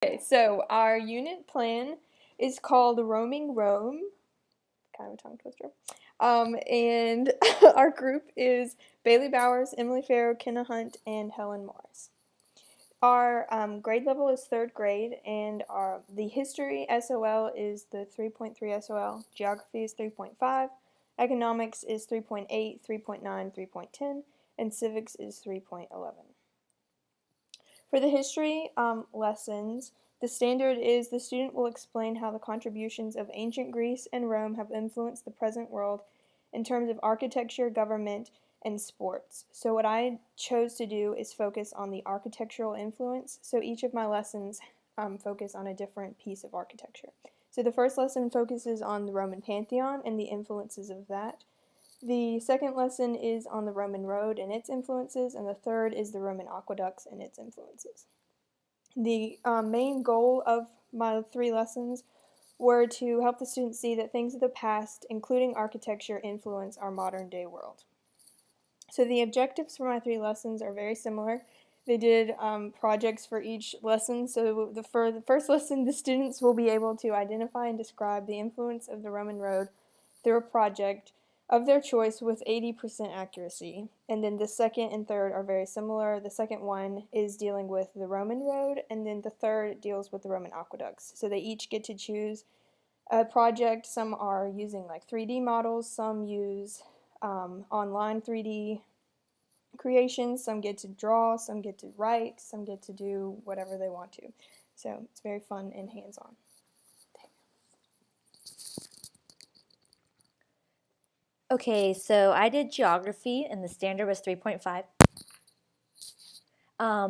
Okay, so our unit plan is called Roaming Rome, kind of a tongue twister. And our group is Bailey Bowers, Emily Farrow, Kenna Hunt, and Helen Morris. Our grade level is 3rd grade, and the history SOL is the 3.3 SOL, geography is 3.5, economics is 3.8, 3.9, 3.10, and civics is 3.11. For the history lessons, the standard is the student will explain how the contributions of ancient Greece and Rome have influenced the present world in terms of architecture, government, and sports. So what I chose to do is focus on the architectural influence. So each of my lessons focus on a different piece of architecture. So the first lesson focuses on the Roman Pantheon and the influences of that. The second lesson is on the Roman road and its influences, and the third is the Roman aqueducts and its influences. The main goal of my 3 lessons were to help the students see that things of the past, including architecture, influence our modern day world. So the objectives for my 3 lessons are very similar. They did projects for each lesson. So for the first lesson, the students will be able to identify and describe the influence of the Roman road through a project of their choice with 80% accuracy. And then the second and third are very similar. The second one is dealing with the Roman road, and then the third deals with the Roman aqueducts. So they each get to choose a project. Some are using like 3D models, some use online 3D creations, some get to draw, some get to write, some get to do whatever they want to. So it's very fun and hands-on. Okay, so I did geography and the standard was 3.5.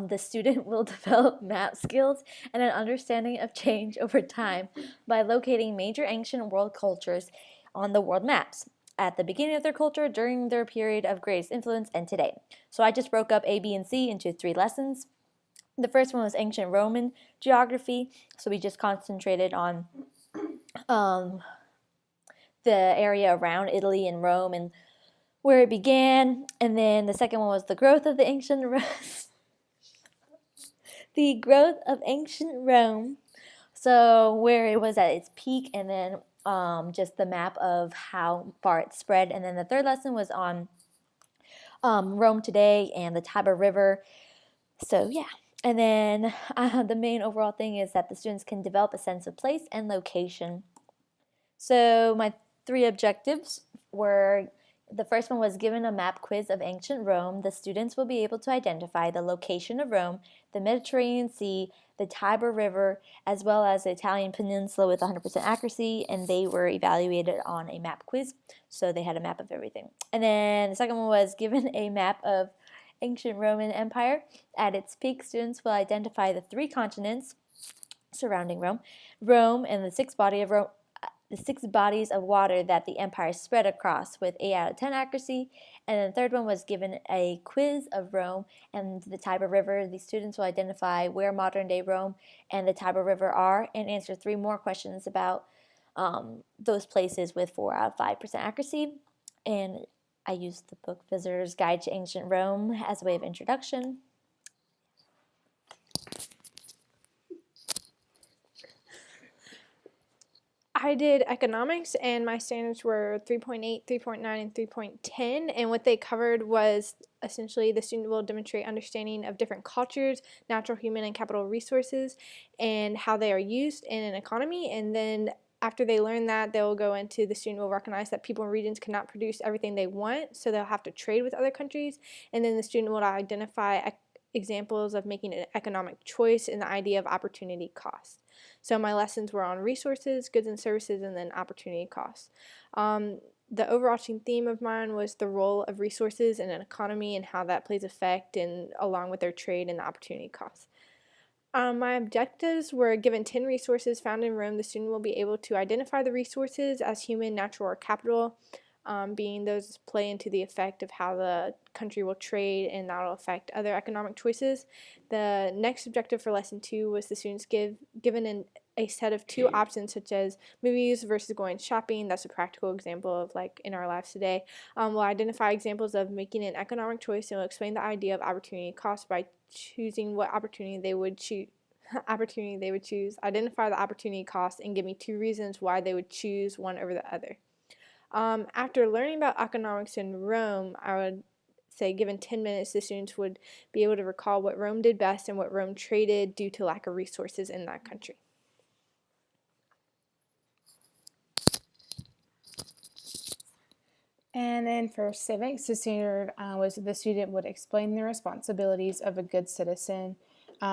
The student will develop map skills and an understanding of change over time by locating major ancient world cultures on the world maps at the beginning of their culture, during their period of greatest influence, and today. So I just broke up A, B, and C into 3 lessons. The first one was ancient Roman geography, so we just concentrated on the area around Italy and Rome and where it began. And then the second one was the growth of the ancient the growth of ancient Rome, so where it was at its peak, and then just the map of how far it spread. And then the third lesson was on Rome today and the Tiber River. So yeah. And then the main overall thing is that the students can develop a sense of place and location. So my 3 objectives were, the first one was given a map quiz of ancient Rome. The students will be able to identify the location of Rome, the Mediterranean Sea, the Tiber River, as well as the Italian peninsula with 100% accuracy, and they were evaluated on a map quiz, so they had a map of everything. And then the second one was given a map of ancient Roman Empire. At its peak, students will identify the 3 continents surrounding Rome, and the 6 bodies of water that the empire spread across with 8 out of 10 accuracy. And then the third one was given a quiz of Rome and the Tiber River. The students will identify where modern day Rome and the Tiber River are and answer 3 more questions about those places with 4 out of 5% accuracy. And I used the book Visitor's Guide to Ancient Rome as a way of introduction. I did economics, and my standards were 3.8, 3.9, and 3.10, and what they covered was essentially the student will demonstrate understanding of different cultures, natural, human, and capital resources, and how they are used in an economy. And then after they learn that, they'll go into, the student will recognize that people and regions cannot produce everything they want, so they'll have to trade with other countries. And then the student will identify examples of making an economic choice and the idea of opportunity cost. So my lessons were on resources, goods and services, and then opportunity costs. The overarching theme of mine was the role of resources in an economy and how that plays effect, and along with their trade and the opportunity costs. My objectives were, given 10 resources found in Rome, the student will be able to identify the resources as human, natural, or capital, being those play into the effect of how the country will trade, and that will affect other economic choices. The next objective for lesson 2 was the students given a set of 2 options, such as movies versus going shopping. That's a practical example of, like, in our lives today. We'll identify examples of making an economic choice, and we'll explain the idea of opportunity cost by choosing what opportunity they would choose opportunity they would choose, identify the opportunity cost, and give me 2 reasons why they would choose one over the other. After learning about economics in Rome, I would say given 10 minutes, the students would be able to recall what Rome did best and what Rome traded due to lack of resources in that country. And then for civics, the standard was the student would explain the responsibilities of a good citizen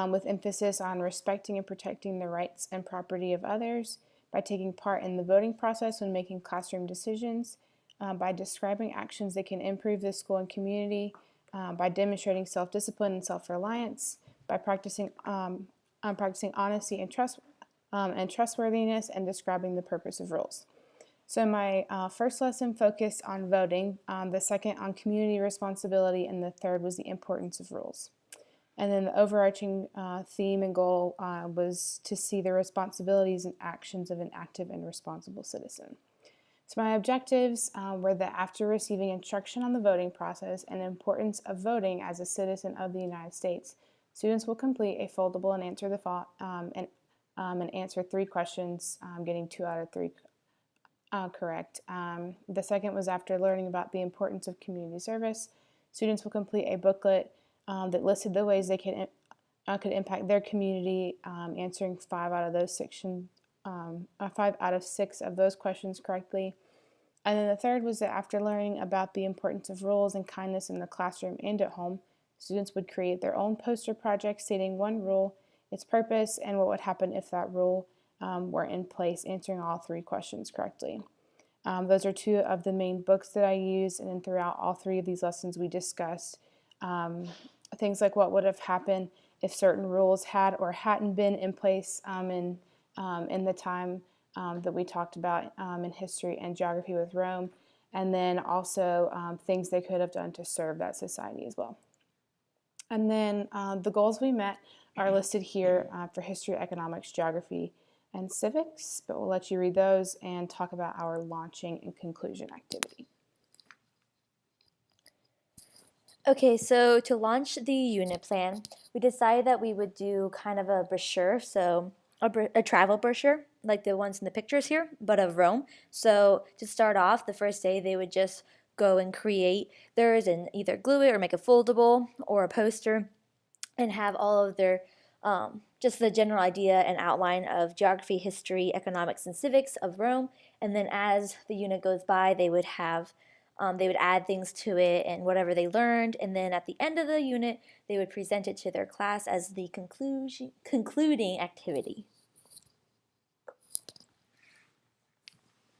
with emphasis on respecting and protecting the rights and property of others by taking part in the voting process when making classroom decisions, by describing actions that can improve the school and community, by demonstrating self-discipline and self-reliance, by practicing honesty and trustworthiness, and describing the purpose of rules. So my first lesson focused on voting, the second on community responsibility, and the third was the importance of rules. And then the overarching theme and goal was to see the responsibilities and actions of an active and responsible citizen. So my objectives were that after receiving instruction on the voting process and the importance of voting as a citizen of the United States, students will complete a foldable and answer and answer 3 questions, getting 2 out of 3 correct. The second was after learning about the importance of community service, students will complete a booklet that listed the ways they could impact their community, answering 5 out of 6 of those questions correctly. And then the third was that after learning about the importance of rules and kindness in the classroom and at home, students would create their own poster project stating one rule, its purpose, and what would happen if that rule were in place, answering all 3 questions correctly. Those are 2 of the main books that I used, and then throughout all 3 of these lessons we discussed things like what would have happened if certain rules had or hadn't been in place in the time that we talked about in history and geography with Rome, and then also things they could have done to serve that society as well. And then the goals we met are listed here for history, economics, geography, and civics, but we'll let you read those and talk about our launching and conclusion activity. Okay, so to launch the unit plan, we decided that we would do kind of a brochure, so a travel brochure, like the ones in the pictures here, but of Rome. So to start off, the first day they would just go and create theirs and either glue it or make a foldable or a poster and have all of their just the general idea and outline of geography, history, economics, and civics of Rome. And then as the unit goes by, they would have they would add things to it and whatever they learned. And then at the end of the unit, they would present it to their class as the concluding activity.